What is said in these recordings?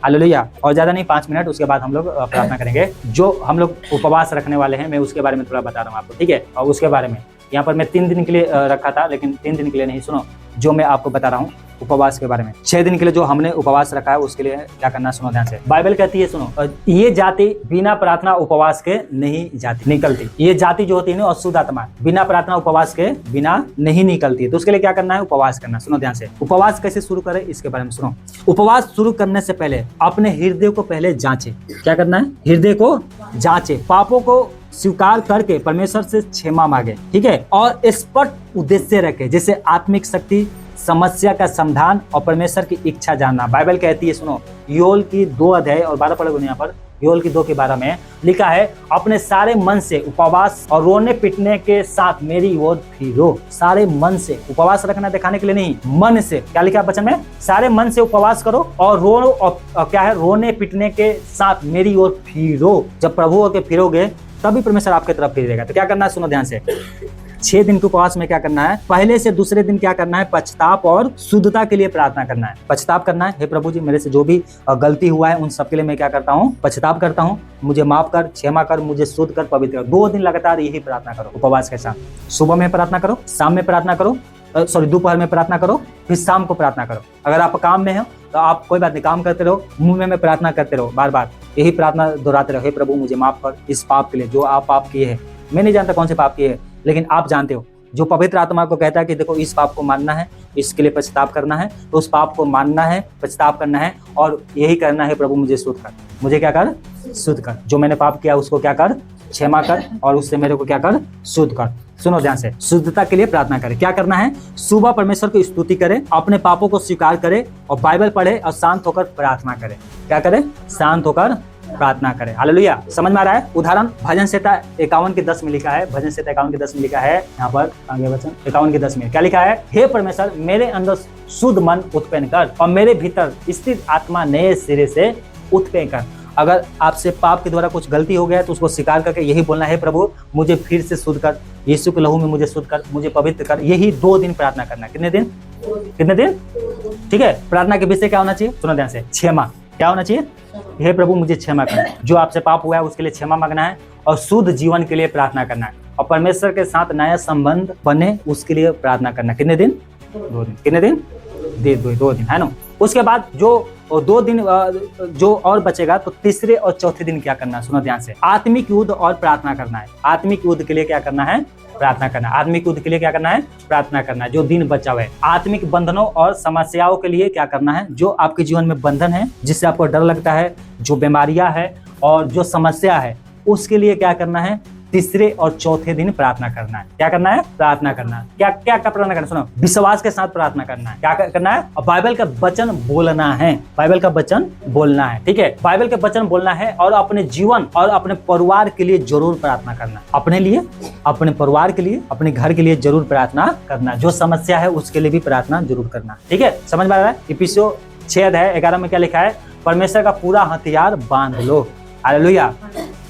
Hallelujah. और ज़्यादा नहीं, 5 मिनट, उसके बाद हम लोग प्रार्थना करेंगे। जो हम लोग उपवास रखने वाले हैं, मैं उसके बारे में थोड़ा बता रहा हूँ आपको, ठीक है। और उसके बारे में यहाँ पर मैं 3 दिन के लिए रखा था, लेकिन 3 दिन के लिए नहीं, सुनो जो मैं आपको बता रहा हूँ उपवास के बारे में। 6 दिन के लिए जो हमने उपवास रखा है उसके लिए क्या करना, सुनो ध्यान से। बाइबल कहती है, सुनो, ये जाति बिना प्रार्थना उपवास के नहीं जाती, निकलती। ये जाति जो होती है ना, अशुद्ध आत्मा, बिना प्रार्थना उपवास के बिना नहीं निकलती है। तो उसके लिए क्या करना है, उपवास करना। सुनो ध्यान से, उपवास कैसे शुरू करें इसके बारे में सुनो। उपवास शुरू करने से पहले अपने हृदय को पहले जांचे। क्या करना है, हृदय को जांचे, पापों को स्वीकार करके परमेश्वर से क्षमा मांगे, ठीक है। और स्पष्ट उद्देश्य रखे, जैसे आत्मिक शक्ति, समस्या का समाधान और परमेश्वर की इच्छा जानना। बाइबल कहती है, सुनो, योएल की 2 अध्याय और 12 पढ़ोगे यहाँ पर, योएल की 2 के 12 में लिखा है, अपने सारे मन से उपवास और रोने पिटने के साथ मेरी ओर फिरो। सारे मन से, उपवास रखना दिखाने के लिए नहीं, मन से। क्या लिखा है वचन में, सारे मन से उपवास करो और रो, और क्या है, रोने पिटने के साथ मेरी ओर फिरो। जब प्रभु होकर फिरोगे तभी परमेश्वर आपके तरफ फिरेगा। तो क्या करना है, सुनो ध्यान से। 6 दिन के उपवास में क्या करना है, पहले से दूसरे दिन क्या करना है, पश्चाताप और शुद्धता के लिए प्रार्थना करना है। पश्चाताप करना है, हे प्रभु जी, मेरे से जो भी गलती हुआ है उन सब के लिए मैं क्या करता हूँ, पश्चाताप करता हूँ, मुझे माफ कर, क्षमा कर, मुझे शुद्ध कर, पवित्र कर। 2 दिन लगातार यही प्रार्थना करो उपवास के साथ। सुबह में प्रार्थना करो, शाम में प्रार्थना करो, दोपहर में प्रार्थना करो, फिर शाम को प्रार्थना करो। अगर आप काम में हो तो आप कोई बात नहीं, काम करते रहो, मुंह में प्रार्थना करते रहो, बार बार यही प्रार्थना दोहराते रहो, हे प्रभु मुझे माफ कर इस पाप के लिए जो आप पाप किए हैं। मैं नहीं जानता कौन से पाप किए हैं, लेकिन आप जानते हो। जो पवित्र आत्मा को कहता है कि देखो इस पाप को मानना है, इसके लिए पश्चाताप करना है, तो उस पाप को मानना है, पश्चाताप करना है और यही करना है, प्रभु मुझे शुद्ध कर, मुझे क्या कर, शुद्ध कर। जो मैंने पाप किया उसको क्या कर, क्षमा कर, और उससे मेरे को क्या कर, शुद्ध कर। सुनो ध्यान से, शुद्धता के लिए प्रार्थना करें। क्या करना है, सुबह परमेश्वर की स्तुति करें, अपने पापों को स्वीकार करें और बाइबल पढ़े और शांत होकर प्रार्थना करें। क्या करें, शांत होकर प्रार्थना करें। हालेलुया। समझ में आ रहा है। उदाहरण भजन संहिता 51 के 10 में लिखा है, भजन संहिता 51 के 10 में लिखा है, यहाँ पर आगे वचन 51 के 10 में क्या लिखा है, हे परमेश्वर मेरे अंदर शुद्ध मन उत्पन्न कर और मेरे भीतर स्थित आत्मा नए सिरे से उत्पन्न कर। अगर आपसे पाप के द्वारा कुछ गलती हो गया है तो उसको स्वीकार करके यही बोलना है, प्रभु मुझे फिर से शुद्ध कर, यीशु के लहू में मुझे शुद्ध कर, मुझे पवित्र कर। यही 2 दिन प्रार्थना करना। कितने दिन, कितने दिन, ठीक है। प्रार्थना के विषय क्या होना चाहिए, सुनो ध्यान से, क्षमा। क्या होना चाहिए, हे प्रभु मुझे क्षमा कर, जो आपसे पाप हुआ है उसके लिए क्षमा मांगना है और शुद्ध जीवन के लिए प्रार्थना करना है और परमेश्वर के साथ नया संबंध बने उसके लिए प्रार्थना करना। कितने दिन, 2 दिन। कितने दिन, 2 दिन, है ना। उसके बाद जो 2 दिन जो और बचेगा तो तीसरे और चौथे दिन क्या करना है, सुनो ध्यान से, आत्मिक युद्ध और प्रार्थना करना है। आत्मिक युद्ध के लिए क्या करना है, प्रार्थना करना। आत्मिक युद्ध के लिए क्या करना है, प्रार्थना करना है। जो दिन बचा हुआ है, आत्मिक बंधनों और समस्याओं के लिए क्या करना है, जो आपके जीवन में बंधन है, जिससे आपको डर लगता है, जो बीमारियां है और जो समस्या है, उसके लिए क्या करना है, तीसरे और चौथे दिन प्रार्थना करना है। क्या करना है, प्रार्थना करना है। क्या क्या क्या प्रार्थना करना, सुनो, विश्वास के साथ प्रार्थना करना है। क्या करना है, और बाइबल का वचन बोलना है। बाइबल का वचन बोलना है, ठीक है। बाइबल के वचन बोलना है और अपने जीवन और अपने परिवार के लिए जरूर प्रार्थना करना। अपने लिए, अपने परिवार के लिए, अपने घर के लिए जरूर प्रार्थना करना। जो समस्या है उसके लिए भी प्रार्थना जरूर करना, ठीक है। समझ में आ रहा है। इफिसियों 6 अध्याय 11 में क्या लिखा है, परमेश्वर का पूरा हथियार बांध लो। हालेलुया।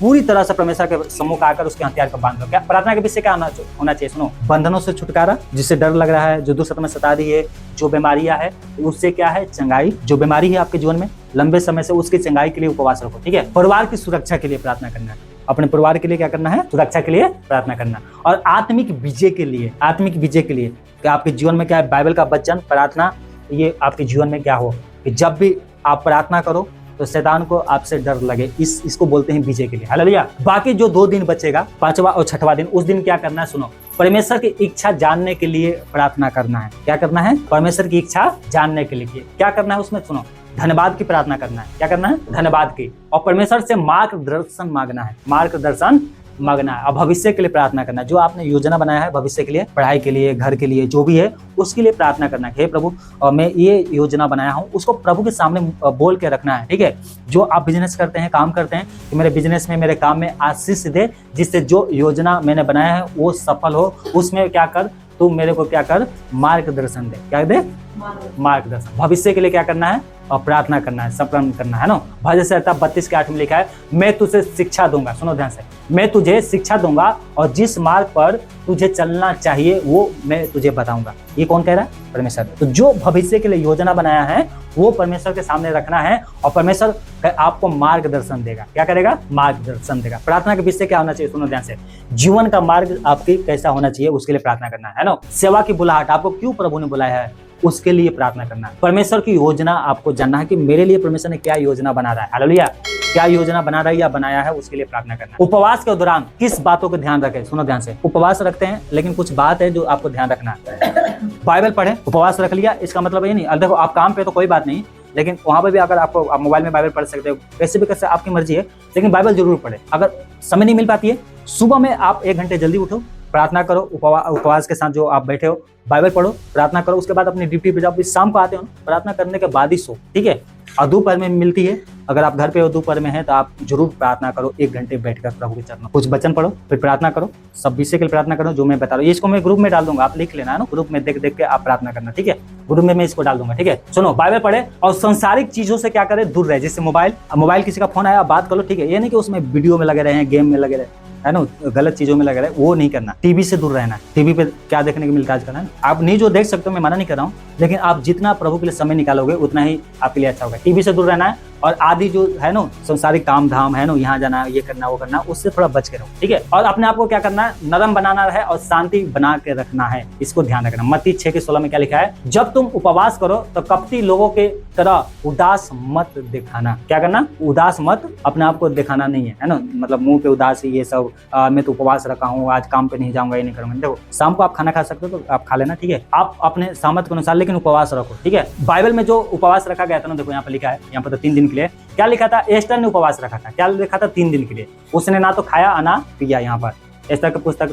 पूरी तरह से परमेश्वर के सम्मुख आकर उसके हथियार को बांध लो। क्या प्रार्थना के विषय क्या होना चाहिए, सुनो, बंधनों से छुटकारा, जिससे डर लग रहा है, जो दुष्ट में सता रही है, जो बीमारियां है उससे क्या है, चंगाई। जो बीमारी है आपके जीवन में लंबे समय से, उसकी चंगाई के लिए उपवास रखो, ठीक है। परिवार की सुरक्षा के लिए प्रार्थना करना है। अपने परिवार के लिए क्या करना है, सुरक्षा के लिए प्रार्थना करना। और आत्मिक विजय के लिए, आत्मिक विजय के लिए कि आपके जीवन में क्या है, बाइबल का वचन, प्रार्थना, ये आपके जीवन में क्या हो कि जब भी आप प्रार्थना करो तो शैतान को आपसे डर लगे। इसको बोलते हैं विजय के लिए। हालेलुया। बाकी जो 2 दिन बचेगा, 5वां और 6वां दिन, उस दिन क्या करना है, सुनो, परमेश्वर की इच्छा जानने के लिए प्रार्थना करना है। क्या करना है, परमेश्वर की इच्छा जानने के लिए क्या करना है, उसमें सुनो, धन्यवाद की प्रार्थना करना है। क्या करना है, धन्यवाद की, और परमेश्वर से मार्गदर्शन मांगना है, मार्गदर्शन मांगना है। और भविष्य के लिए प्रार्थना करना है। जो आपने योजना बनाया है भविष्य के लिए, पढ़ाई के लिए, घर के लिए, जो भी है उसके लिए प्रार्थना करना है। हे प्रभु मैं ये योजना बनाया हूँ, उसको प्रभु के सामने बोल के रखना है, ठीक है। जो आप बिजनेस करते हैं, काम करते हैं, कि मेरे बिजनेस में, मेरे काम में आशीष दे, जिससे जो योजना मैंने बनाया है वो सफल हो। उसमें क्या कर, तू मेरे को क्या कर, मार्गदर्शन दे। क्या दे, मार्गदर्शन। भविष्य के लिए क्या करना है? और प्रार्थना करना है, संकल्प करना है ना। भजन संहिता 32:8 में लिखा है, मैं तुझे शिक्षा दूंगा, सुनो ध्यान से, मैं तुझे शिक्षा दूंगा और जिस मार्ग पर तुझे चलना चाहिए वो मैं तुझे बताऊंगा। ये कौन कह रहा है? परमेश्वर। तो जो भविष्य के लिए योजना बनाया है वो परमेश्वर के सामने रखना है और परमेश्वर आपको मार्गदर्शन देगा। क्या करेगा? मार्गदर्शन देगा। प्रार्थना के विषय क्या होना चाहिए? सुनो ध्यान से, जीवन का मार्ग आपकी कैसा होना चाहिए उसके लिए प्रार्थना करना है ना। सेवा की बुलाहट, आपको क्यों प्रभु ने बुलाया है उसके लिए प्रार्थना करना है। परमेश्वर की योजना आपको जानना है कि मेरे लिए परमेश्वर ने क्या योजना बना रहा है, हालेलुया, क्या योजना बना रहा है या बनाया है, उसके लिए प्रार्थना करना है। उपवास के दौरान किस बातों को ध्यान रखें? सुनो ध्यान से, उपवास रखते हैं लेकिन कुछ बात है जो आपको ध्यान रखना है। बाइबल पढ़े, उपवास रख लिया, इसका मतलब ये नहीं, देखो आप काम पे तो कोई बात नहीं, लेकिन वहां पर भी अगर आपको, आप मोबाइल में बाइबल पढ़ सकते हो, कैसे भी कैसे आपकी मर्जी है, लेकिन बाइबल जरूर पढ़े। अगर समय नहीं मिल पाती है, सुबह में आप 1 घंटे जल्दी उठो, प्रार्थना करो, उपवास के साथ जो आप बैठे हो बाइबल पढ़ो, प्रार्थना करो, उसके बाद अपनी ड्यूटी पे जाओ। शाम को आते हो, प्रार्थना करने के बाद ही सो, ठीक है। और दोपहर में मिलती है, अगर आप घर पे हो दोपहर में है तो आप जरूर प्रार्थना करो, 1 घंटे बैठकर प्रभु के चरणों, कुछ वचन पढ़ो, फिर प्रार्थना करो, सब विषय के लिए प्रार्थना करो जो मैं बता रहा हूँ। इसको मैं ग्रुप में डाल दूंगा, आप लिख लेना है ना, ग्रुप में देख देख के आप प्रार्थना करना, ठीक है। ग्रुप में मैं इसको डाल दूंगा, ठीक है। सुनो, बाइबल पढ़े और संसारिक चीजों से क्या करे? दूर रहे। जैसे मोबाइल किसी का फोन आया बात करो, ठीक है। ये नहीं कि उसमें वीडियो में लगे रहे हैं, गेम में लगे रहे है ना, गलत चीजों में लगे रहे, वो नहीं करना। टीवी से दूर रहना है। टीवी पे क्या देखने को मिलता है आजकल, है ना। आप नहीं जो देख सकते हो, मैं मना नहीं कर रहा हूँ, लेकिन आप जितना प्रभु के लिए समय निकालोगे उतना ही आपके लिए अच्छा होगा। टीवी से दूर रहना है और आदि जो है ना संसारिक काम धाम है ना, यहाँ जाना, ये करना, वो करना, उससे थोड़ा बच के रहो, ठीक है। और अपने आप को क्या करना है? नरम बनाना है और शांति बना के रखना है, इसको ध्यान रखना। मत्ती 6:16 में क्या लिखा है? जब तुम उपवास करो तो कपटी लोगों के तरह उदास मत दिखाना। क्या करना? उदास मत, अपने आप को दिखाना नहीं है ना, मतलब मुंह पे उदास, ये सब मैं तो उपवास रखा हूँ, आज काम पे नहीं जाऊंगा, ये नहीं करूंगा। देखो, शाम को आप खाना खा सकते हो तो आप खा लेना, ठीक है, आप अपने सामर्थ्य के अनुसार, लेकिन उपवास रखो, ठीक है। बाइबल में जो उपवास रखा गया था ना, देखो यहाँ पर लिखा है, यहाँ पर तो 3 दिन के लिए क्या लिखा था? एस्टर ने उपवास रखा था, क्या लिखा था? 3 दिन के लिए। उसने ना तो खाया ना पिया। यहाँ पर एस्टर की पुस्तक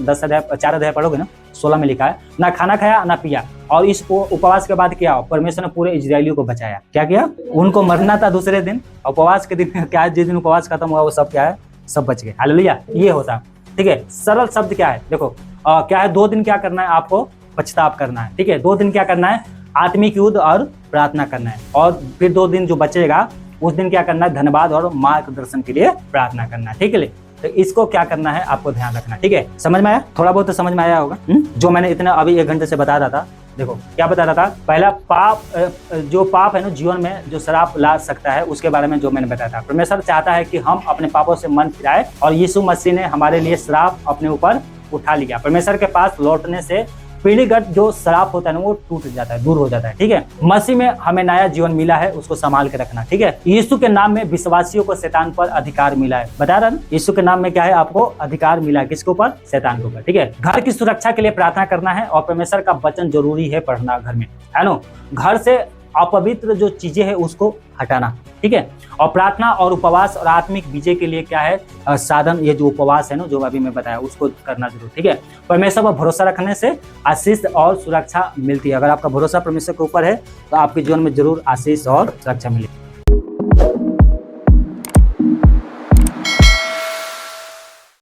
4 अध्याय पढ़ोगे ना, 16 में लिखा है, ना खाना खाया ना पिया। और इस उपवास के बाद क्या? परमेश्वर ने पूरे इजरायलियों को बचाया। क्या किया? उनको मरना था दूसरे दिन, उपवास के दिन क्या है, जिस दिन उपवास खत्म हुआ वो सब क्या है? सब बच गए, हालेलुया। ये होता, ठीक है। सरल शब्द क्या है? देखो क्या है, 2 दिन क्या करना है आपको? पछतावा करना है, ठीक है। 2 दिन क्या करना है? आत्मिक युद्ध और प्रार्थना करना है। और फिर 2 दिन जो बचेगा उस दिन क्या करना है? धन्यवाद और मार्गदर्शन के लिए प्रार्थना करना है, ठीक है। तो इसको क्या करना है आपको ध्यान रखना, ठीक है। समझ में आया? थोड़ा बहुत तो समझ में आया होगा। जो मैंने इतना अभी 1 घंटे से बता रहा था, देखो क्या बता रहा था। पहला पाप, जो पाप है ना जीवन में जो श्राप ला सकता है, उसके बारे में जो मैंने बताया था। परमेश्वर चाहता है कि हम अपने पापों से मन फिराए और यीशु मसीह ने हमारे लिए श्राप अपने ऊपर उठा लिया। परमेश्वर के पास लौटने से पीढ़ीगत जो श्राप होता है ना वो टूट जाता है, दूर हो जाता है, ठीक है। मसीह में हमें नया जीवन मिला है, उसको संभाल के रखना, ठीक है। यीशु के नाम में विश्वासियों को शैतान पर अधिकार मिला है। बता रहा ना, यीशु के नाम में क्या है? आपको अधिकार मिला है, किसके ऊपर? शैतान के ऊपर, ठीक है। घर की सुरक्षा के लिए प्रार्थना करना है और परमेश्वर का वचन जरूरी है पढ़ना घर में, है ना। घर से अपवित्र जो चीजें हैं उसको हटाना, ठीक है। और प्रार्थना और उपवास और आत्मिक विजय के लिए क्या है साधन? ये जो उपवास है ना, जो अभी मैं बताया, उसको करना जरूर, ठीक है। परमेश्वर पर भरोसा रखने से आशीष और सुरक्षा मिलती है। अगर आपका भरोसा परमेश्वर के ऊपर है तो आपके जीवन में जरूर आशीष और सुरक्षा मिलेगी।